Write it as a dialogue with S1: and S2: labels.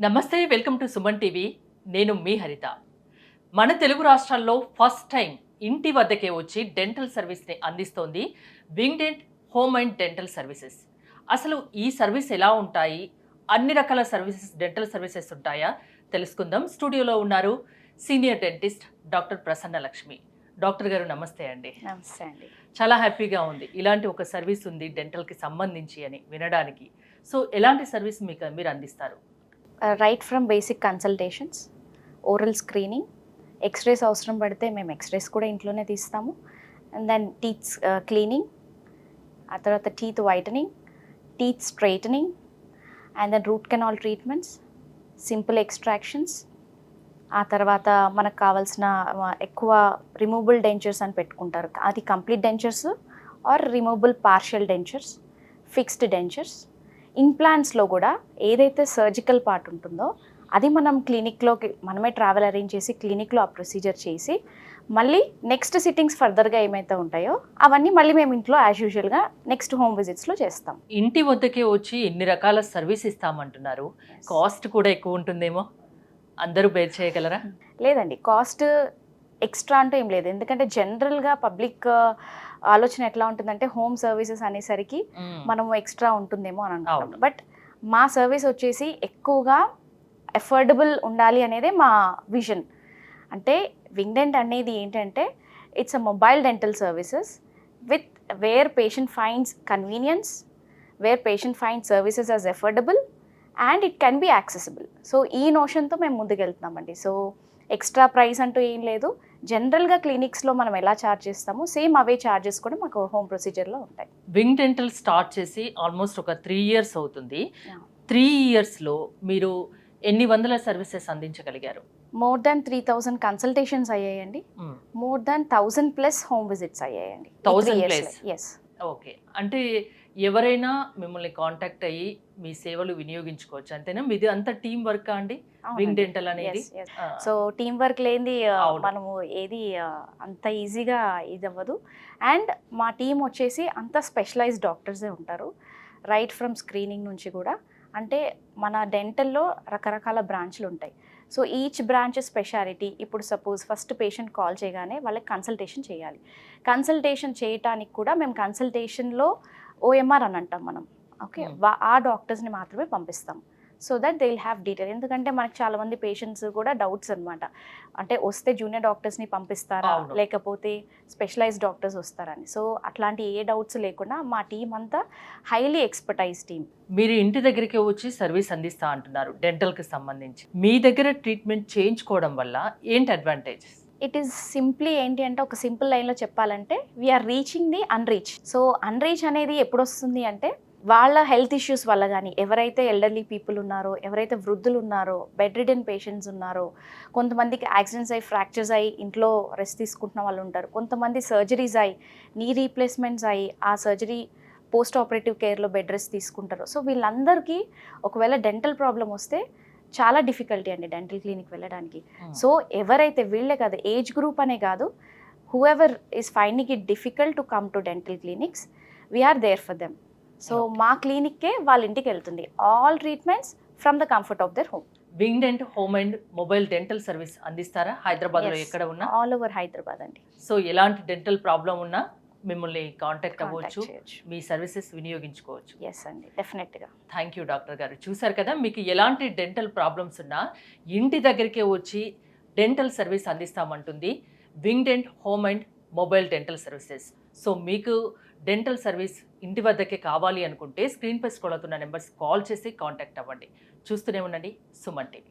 S1: నమస్తే, welcome to Suman TV. నేను మీ హరిత. మన తెలుగు రాష్ట్రాల్లో ఫస్ట్ టైం ఇంటి వద్దకే వచ్చి డెంటల్ సర్వీస్ని అందిస్తోంది వింగ్డెంట్ హోమ్ అండ్ డెంటల్ సర్వీసెస్. అసలు ఈ సర్వీస్ ఎలా ఉంటాయి, అన్ని రకాల సర్వీసెస్ డెంటల్ సర్వీసెస్ ఉంటాయా తెలుసుకుందాం. స్టూడియోలో ఉన్నారు senior dentist doctor Prasanna Lakshmi. Doctor గారు నమస్తే అండి.
S2: నమస్తే అండి.
S1: చాలా హ్యాపీగా ఉంది ఇలాంటి ఒక సర్వీస్ ఉంది డెంటల్కి సంబంధించి అని వినడానికి. సో ఎలాంటి సర్వీస్ మీరు అందిస్తారు?
S2: Right from basic consultations, oral screening, x-rays అవసరం పడితే మేము ఎక్స్రేస్ కూడా ఇంట్లోనే తీస్తాము. అండ్ దెన్ టీత్ క్లీనింగ్, ఆ తర్వాత teeth whitening, teeth straightening, and then root canal treatments, simple extractions. ఆ తర్వాత మనకు కావాల్సిన ఎక్కువ రిమూవబుల్ డెంచర్స్ అని పెట్టుకుంటారు, అది complete dentures or removable partial dentures, fixed dentures. ఇంప్లాంట్స్లో కూడా ఏదైతే సర్జికల్ పార్ట్ ఉంటుందో అది మనం క్లినిక్లోకి మనమే ట్రావెల్ అరేంజ్ చేసి క్లినిక్లో ఆ ప్రొసీజర్ చేసి మళ్ళీ నెక్స్ట్ సిట్టింగ్స్ ఫర్దర్గా ఏమైతే ఉంటాయో అవన్నీ మళ్ళీ మేము ఇంట్లో యాజ్ యూజువల్గా నెక్స్ట్ హోమ్ విజిట్స్లో చేస్తాం.
S1: ఇంటి వద్దకే వచ్చి ఇన్ని రకాల సర్వీస్ ఇస్తామంటున్నారు, కాస్ట్ కూడా ఎక్కువ ఉంటుందేమో, అందరూ బేర్ చేయగలరా?
S2: లేదండి, కాస్ట్ ఎక్స్ట్రా అంటూ ఏం లేదు. ఎందుకంటే జనరల్గా పబ్లిక్ ఆలోచన ఎట్లా ఉంటుందంటే హోమ్ సర్వీసెస్ అనేసరికి మనము ఎక్స్ట్రా ఉంటుందేమో అని అనుకుంటాం. బట్ మా సర్వీస్ వచ్చేసి ఎక్కువగా ఎఫోర్డబుల్ ఉండాలి అనేదే మా విజన్. అంటే వింగ్డెంట్ అనేది ఏంటంటే it's a mobile dental services with where patient finds convenience, where patient finds services as affordable and it can be accessible. So ఈ నోషన్తో మేము ముందుకెళ్తున్నామండి. సో ఎక్స్ట్రా ప్రైస్ అంటూ ఏం లేదు. జనరల్గా క్లినిక్స్లో మనం ఎలా ఛార్జ్ చేస్తామో సేమ్ అవే ఛార్జెస్ కూడా మాకు హోమ్ ప్రొసీజర్లో ఉంటాయి.
S1: వింగ్ డెంటల్ స్టార్ట్ చేసి ఆల్మోస్ట్ ఒక 3 years అవుతుంది. 3 yearsలో మీరు ఎన్ని వందల సర్వీసెస్ అందించగలిగారు?
S2: మోర్ దాన్ 3000 కన్సల్టేషన్స్ అయ్యాయండి. మోర్ దాన్ 1000+ హోమ్ విజిట్స్ అయ్యాయండి.
S1: 1000+?
S2: ఎస్.
S1: ఓకే, అంటే ఎవరైనా మిమ్మల్ని కాంటాక్ట్ అయ్యి మీ సేవలు వినియోగించుకోవచ్చు అంతేనా? మీది అంత టీం వర్క్ అండి వింగ్ డెంటల్ అనేది?
S2: సో టీం వర్క్ లేనిది మనము ఏది అంత ఈజీగా ఇది అవ్వదు. అండ్ మా టీం వచ్చేసి అంత స్పెషలైజ్డ్ డాక్టర్సే ఉంటారు, రైట్ ఫ్రమ్ స్క్రీనింగ్ నుంచి కూడా. అంటే మన డెంటల్లో రకరకాల బ్రాంచ్లు ఉంటాయి. So each branch speciality. ఇప్పుడు సపోజ్ ఫస్ట్ పేషెంట్ కాల్ చేయగానే వాళ్ళకి కన్సల్టేషన్ చేయాలి. కన్సల్టేషన్ చేయటానికి కూడా మేము కన్సల్టేషన్లో OMR అని అంటాం మనం. ఓకే, ఆ డాక్టర్స్ని మాత్రమే పంపిస్తాం. So that they will have detail. ఎందుకంటే మనకి చాలామంది పేషెంట్స్ కూడా డౌట్స్ అనమాట, అంటే వస్తే జూనియర్ డాక్టర్స్ని పంపిస్తారా లేకపోతే స్పెషలైజ్డ్ డాక్టర్స్ వస్తారని. సో అట్లాంటి ఏ డౌట్స్ లేకుండా మా టీం అంతా హైలీ ఎక్స్పర్టైజ్ టీం.
S1: మీరు ఇంటి దగ్గరికి వచ్చి సర్వీస్ అందిస్తా అంటున్నారు డెంటల్కి సంబంధించి. మీ దగ్గర ట్రీట్మెంట్ చేయించుకోవడం వల్ల ఏంటి అడ్వాంటేజెస్?
S2: ఇట్ ఈస్ సింప్లీ ఏంటి అంటే ఒక సింపుల్ లైన్లో చెప్పాలంటే we are reaching the unreach. So unreach అనేది ఎప్పుడు వస్తుంది అంటే వాళ్ళ హెల్త్ ఇష్యూస్ వల్ల కానీ, ఎవరైతే ఎల్డర్లీ పీపుల్ ఉన్నారో, ఎవరైతే వృద్ధులు ఉన్నారో, బెడ్ రిడెన్ పేషెంట్స్ ఉన్నారో, కొంతమందికి యాక్సిడెంట్స్ అయ్యి ఫ్రాక్చర్స్ అయ్యి ఇంట్లో రెస్ట్ తీసుకుంటున్న వాళ్ళు ఉంటారు, కొంతమంది సర్జరీస్ అయ్యి నీ రీప్లేస్మెంట్స్ అయ్యి ఆ సర్జరీ పోస్ట్ ఆపరేటివ్ కేర్లో బెడ్ రెస్ట్ తీసుకుంటారు. సో వీళ్ళందరికీ ఒకవేళ డెంటల్ ప్రాబ్లం వస్తే చాలా డిఫికల్టీ అండి డెంటల్ క్లినిక్ వెళ్ళడానికి. సో ఎవరైతే వీళ్ళే కాదు, ఏజ్ గ్రూప్ అనే కాదు, whoever is finding it difficult to come to dental clinics, we are there for them. So మా క్లినిక్కే వాళ్ళ ఇంటికి వెళ్తుంది all treatments from the comfort of their home.
S1: WingDent home and mobile dental service అందిస్తారా హైదరాబాద్లో? ఎక్కడ ఉన్నా?
S2: ఆల్ ఓవర్ హైదరాబాద్ అండి.
S1: సో ఎలాంటి డెంటల్ ప్రాబ్లం ఉన్నా మిమ్మల్ని కాంటాక్ట్ అవ్వచ్చు, మీ సర్వీసెస్ వినియోగించుకోవచ్చు.
S2: ఎస్ అండి, డెఫినెట్గా.
S1: థ్యాంక్ యూ డాక్టర్ గారు. చూసారు కదా, మీకు ఎలాంటి డెంటల్ ప్రాబ్లమ్స్ ఉన్నా ఇంటి దగ్గరికే వచ్చి డెంటల్ సర్వీస్ అందిస్తామంటుంది WingDent home and mobile dental services. So మీకు డెంటల్ సర్వీస్ ఇంటి వద్దకే కావాలి అనుకుంటే స్క్రీన్ పై స్క్రోల్ అవుతున్న నెంబర్స్ కాల్ చేసి కాంటాక్ట్ అవ్వండి. చూస్తూనే ఉండండి సుమన్ టీవీ.